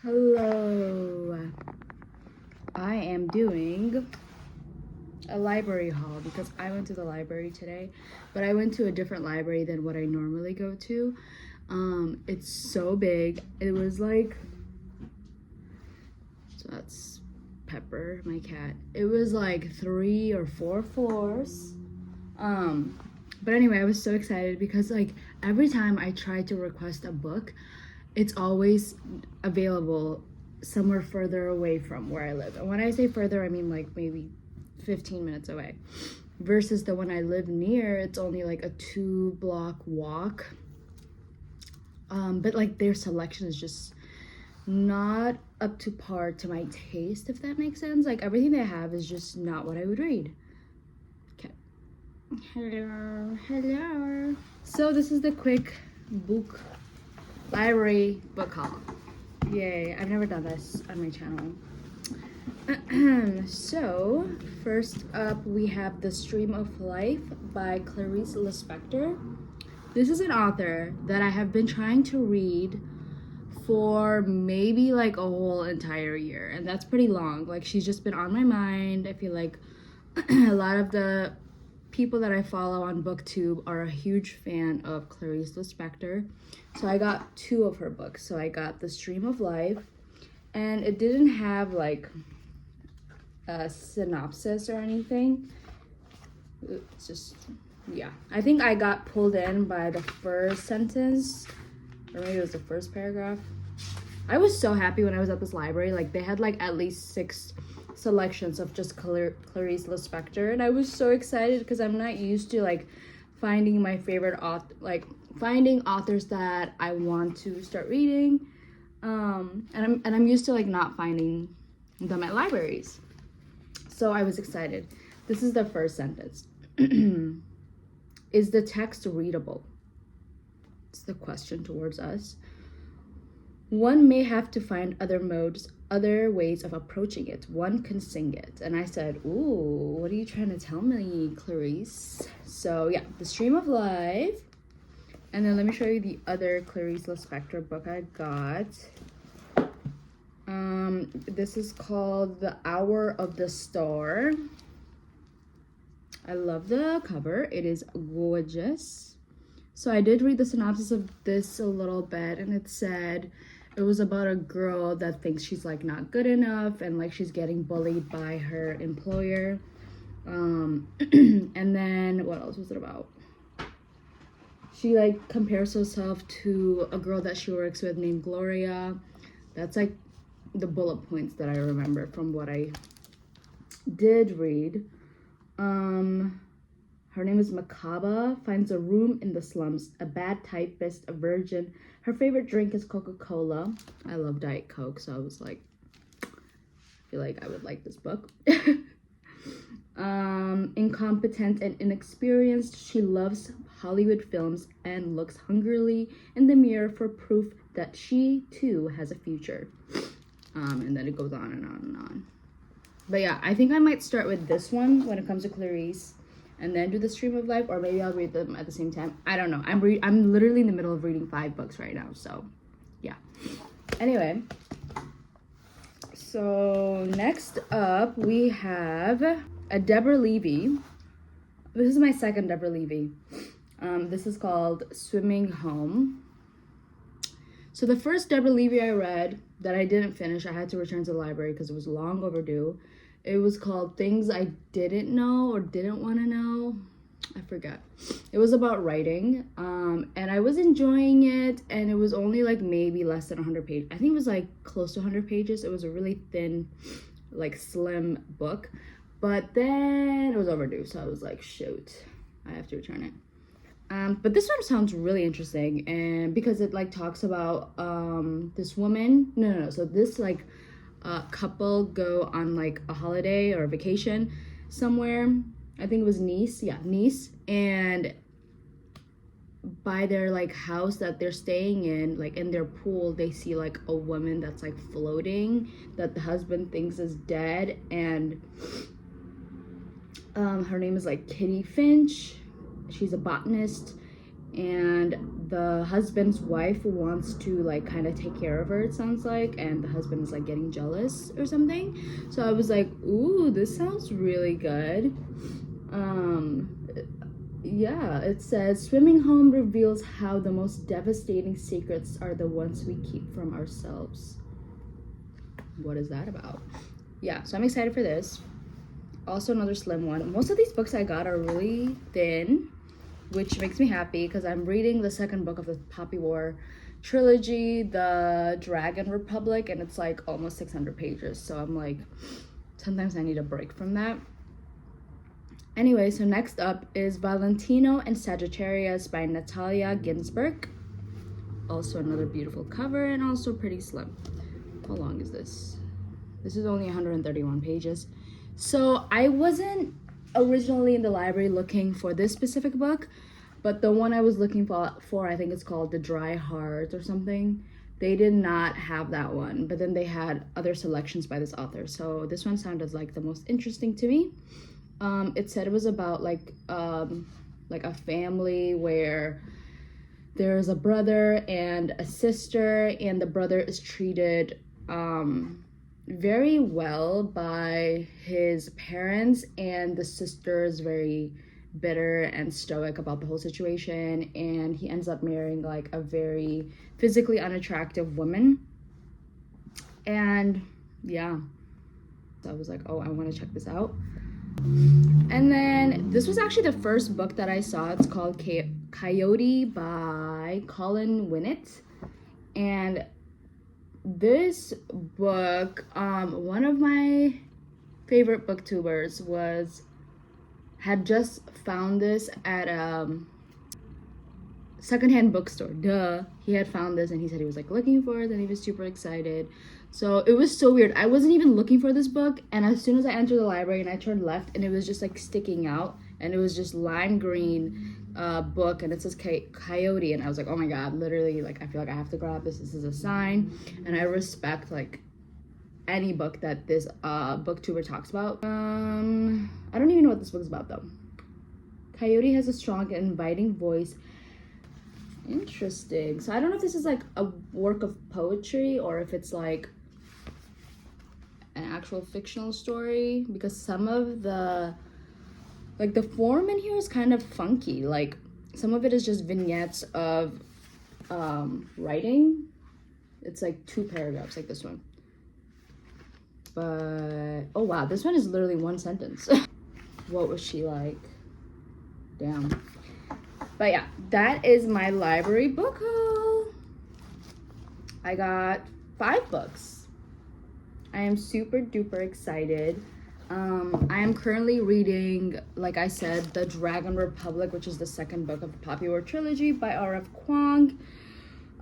Hello. I am doing a library haul because I went to the library today, but I went to a different library than what I normally go to. It's so big. It was like, so that's Pepper, my cat. It was like 3 or 4 floors. But anyway, I was so excited because like every time I try to request a book, it's always available somewhere further away from where I live. And when I say further, I mean like maybe 15 minutes away. Versus the one I live near, it's only like a 2-block walk. But like their selection is just not up to par to my taste, if that makes sense. Like everything they have is just not what I would read. Okay. Hello. So this is the quick book library book haul. Yay, I've never done this on my channel. So, first up we have The Stream of Life by Clarice Lispector. This is an author that I have been trying to read for maybe like a whole entire year, and that's pretty long. Like, she's just been on my mind. I feel like a lot of the people that I follow on BookTube are a huge fan of Clarice Lispector. So I got 2 of her books. So I got The Stream of Life, and it didn't have like a synopsis or anything. It's just, yeah. I think I got pulled in by the first sentence, or maybe it was the first paragraph. I was so happy when I was at this library. Like, they had like at least 6 selections of just Clarice Lispector, and I was so excited because I'm not used to like finding my favorite author, like finding authors that I want to start reading, and I'm used to like not finding them at libraries. So I was excited. This is the first sentence. Is the text readable? It's the question towards us. One may have to find other modes, other ways of approaching it. One can sing it. And I said, ooh, what are you trying to tell me, Clarice? So yeah, The Stream of Life. And then let me show you the other Clarice Lispector book I got. This is called The Hour of the Star. I love the cover. It is gorgeous. So I did read the synopsis of this a little bit, and it said it was about a girl that thinks she's like not good enough, and like she's getting bullied by her employer. And then what else was it about? She like compares herself to a girl that she works with named Gloria. That's like the bullet points that I remember from what I did read. Her name is Makaba, finds a room in the slums, a bad typist, a virgin. Her favorite drink is Coca-Cola. I love Diet Coke, so I was like, I feel like I would like this book. Incompetent and inexperienced, she loves Hollywood films and looks hungrily in the mirror for proof that she too has a future. And then it goes on and on and on. But yeah, I think I might start with this one when it comes to Clarice, and then do The Stream of Life, or maybe I'll read them at the same time. I don't know. I'm literally in the middle of reading 5 books right now, so yeah. Anyway, so next up we have a Deborah Levy. This is my second Deborah Levy. This is called Swimming Home. So the first Deborah Levy I read that I didn't finish, I had to return to the library because it was long overdue. It was called Things I Didn't Know or Didn't Want to Know. I forgot. It was about writing, and I was enjoying it, and it was only like maybe less than 100 pages. I think it was like close to 100 pages. It was a really thin, like slim book, but then it was overdue, so I was like, shoot, I have to return it. But this one sounds really interesting, and because it like talks about this woman. No. So this like couple go on like a holiday or a vacation somewhere. I think it was Nice. Yeah, Nice. And by their like house that they're staying in, like in their pool, they see like a woman that's like floating that the husband thinks is dead, and her name is like Kitty Finch. She's a botanist, and the husband's wife wants to like kind of take care of her, it sounds like, and the husband is like getting jealous or something. So I was like, ooh, this sounds really good. Yeah, it says Swimming Home reveals how the most devastating secrets are the ones we keep from ourselves. What is that about? Yeah, so I'm excited for this. Also another slim one. Most of these books I got are really thin, which makes me happy because I'm reading the second book of the Poppy War trilogy, The Dragon Republic, and it's like almost 600 pages. So I'm like, sometimes I need a break from that. Anyway, so next up is Valentino and Sagittarius by Natalia Ginzburg. Also another beautiful cover and also pretty slim. How long is this? This is only 131 pages. So I wasn't originally in the library looking for this specific book, but the one I was looking for, I think it's called The Dry Heart or something. They did not have that one, but then they had other selections by this author. So this one sounded like the most interesting to me. It said it was about like a family where there's a brother and a sister, and the brother is treated very well by his parents, and the sister is very bitter and stoic about the whole situation, and he ends up marrying like a very physically unattractive woman. And yeah, so I was like, oh, I want to check this out. And then this was actually the first book that I saw. It's called Coyote by Colin Winnett. And this book, one of my favorite booktubers had just found this at a secondhand bookstore. Duh. He had found this and he said he was like looking for it and he was super excited. So it was so weird. I wasn't even looking for this book, and as soon as I entered the library and I turned left, and it was just like sticking out, and it was just lime green book, and it says Coyote, and I was like, oh my god, literally, like I feel like I have to grab this. This is a sign. And I respect like any book that this booktuber talks about. I don't even know what this book's about though. Coyote has a strong and inviting voice. Interesting. So I don't know if this is like a work of poetry or if it's like an actual fictional story, because some of the form in here is kind of funky. Like some of it is just vignettes of writing. It's like 2 paragraphs like this one. But oh wow, this one is literally 1 sentence. What was she like? Damn. But yeah, that is my library book haul. I got 5 books. I am super duper excited. I am currently reading, like I said, The Dragon Republic, which is the second book of the Poppy War trilogy by R.F. Kuang.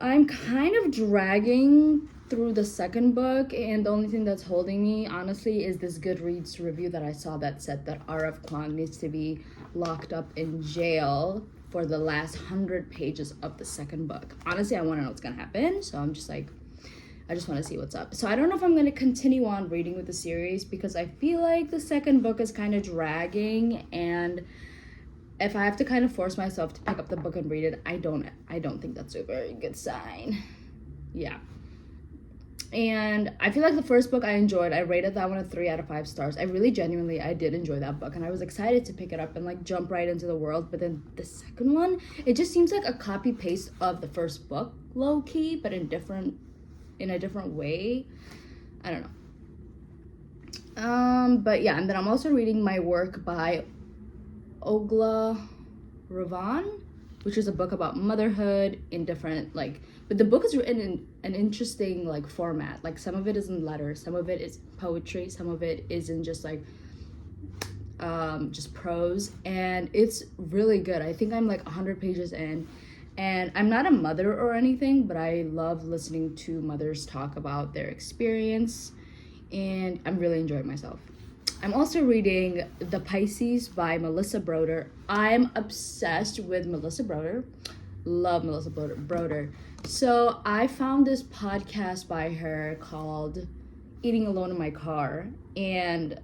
I'm kind of dragging through the second book, and the only thing that's holding me, honestly, is this Goodreads review that I saw that said that R.F. Kuang needs to be locked up in jail for the last 100 pages of the second book. Honestly, I want to know what's gonna happen, so I'm just like, I just want to see what's up. So I don't know if I'm going to continue on reading with the series, because I feel like the second book is kind of dragging, and if I have to kind of force myself to pick up the book and read it, I don't think that's a very good sign. Yeah. And I feel like the first book I enjoyed. I rated that one a 3 out of 5 stars. I really genuinely, I did enjoy that book, and I was excited to pick it up and like jump right into the world. But then the second one, it just seems like a copy paste of the first book, low key, but in a different way. I don't know. But yeah, and then I'm also reading My Work by Ogla Ravan, which is a book about motherhood in different but the book is written in an interesting like format. Like some of it is in letters, some of it is poetry, some of it is in just like just prose, and it's really good. I think I'm like 100 pages in. And I'm not a mother or anything, but I love listening to mothers talk about their experience, and I'm really enjoying myself. I'm also reading The Pisces by Melissa Broder. I'm obsessed with Melissa Broder. Love Melissa Broder. So I found this podcast by her called Eating Alone in My Car, and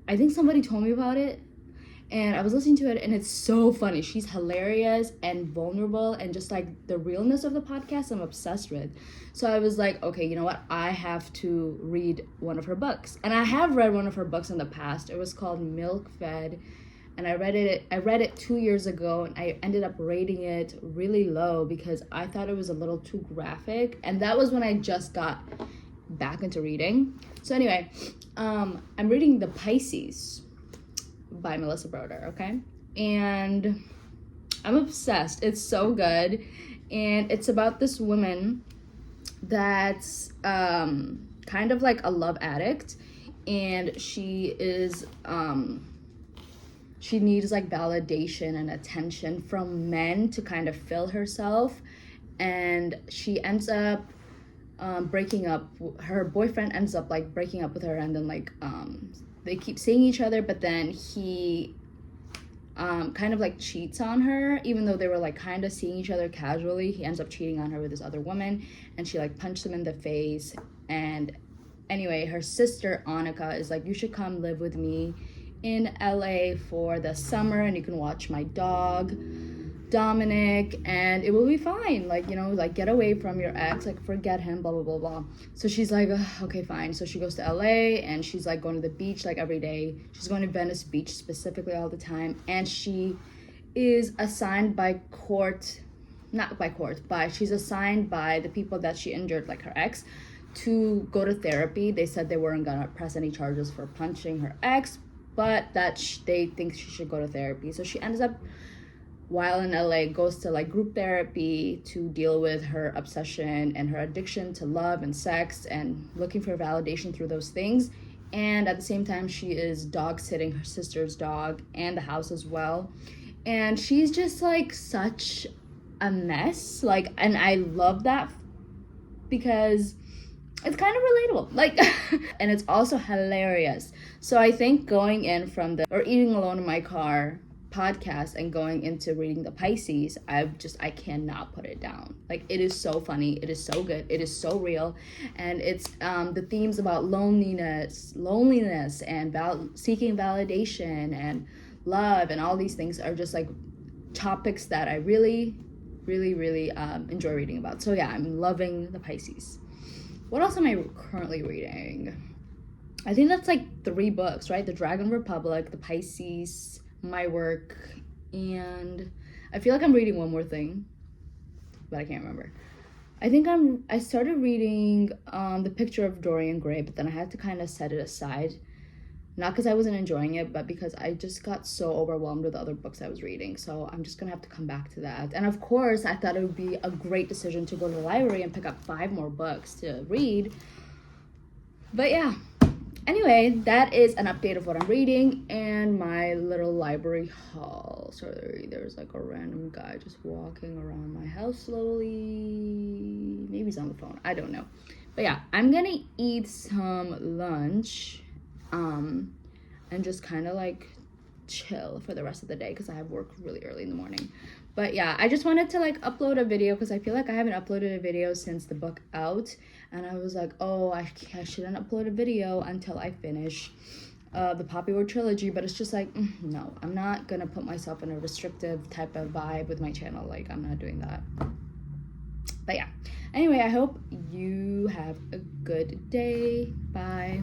I think somebody told me about it. And I was listening to it, and it's so funny. She's hilarious and vulnerable, and just like the realness of the podcast I'm obsessed with. So I was like, okay, you know what, I have to read one of her books. And I have read one of her books in the past. It was called Milk Fed, and I read it 2 years ago, and I ended up rating it really low because I thought it was a little too graphic, and that was when I just got back into reading. So anyway, I'm reading The Pisces by Melissa Broder, okay? And I'm obsessed. It's so good. And it's about this woman that's kind of like a love addict, and she is she needs like validation and attention from men to kind of fill herself, and she ends up breaking up. Her boyfriend ends up like breaking up with her, and then like they keep seeing each other, but then he kind of like cheats on her, even though they were like kind of seeing each other casually. He ends up cheating on her with this other woman, and she like punched him in the face. And anyway, her sister Annika is like, you should come live with me in LA for the summer, and you can watch my dog Dominic, and it will be fine. Like, you know, like get away from your ex, like forget him, blah blah blah blah. So she's like, okay, fine. So she goes to LA, and she's like going to the beach like every day. She's going to Venice Beach specifically all the time, and she is assigned by she's assigned by the people that she injured, like her ex, to go to therapy. They said they weren't gonna press any charges for punching her ex, but that they think she should go to therapy. So she ends up, while in LA, goes to like group therapy to deal with her obsession and her addiction to love and sex, and looking for validation through those things. And at the same time, she is dog sitting her sister's dog and the house as well. And she's just like such a mess. Like, and I love that because it's kind of relatable, like, and it's also hilarious. So I think going in from the Eating Alone in My Car podcast and going into reading The Pisces, I cannot put it down. Like, it is so funny, it is so good, it is so real, and it's the themes about loneliness and seeking validation and love and all these things are just like topics that I really enjoy reading about. So yeah, I'm loving The Pisces. What else am I currently reading? I think that's like 3 books, right? The Dragon Republic, The Pisces, My Work, and I feel like I'm reading one more thing, but I can't remember. I think I started reading The Picture of Dorian Gray, but then I had to kind of set it aside. Not because I wasn't enjoying it, but because I just got so overwhelmed with the other books I was reading. So I'm just gonna have to come back to that. And of course, I thought it would be a great decision to go to the library and pick up 5 more books to read. But yeah. Anyway, that is an update of what I'm reading and my little library haul. Sorry, there's like a random guy just walking around my house slowly. Maybe he's on the phone. I don't know. But yeah, I'm gonna eat some lunch and just kind of like chill for the rest of the day because I have work really early in the morning. But yeah, I just wanted to like upload a video because I feel like I haven't uploaded a video since the book out, and I was like, oh, I shouldn't upload a video until I finish the Poppy War trilogy. But it's just like, no, I'm not gonna put myself in a restrictive type of vibe with my channel. Like, I'm not doing that. But yeah, anyway, I hope you have a good day. Bye.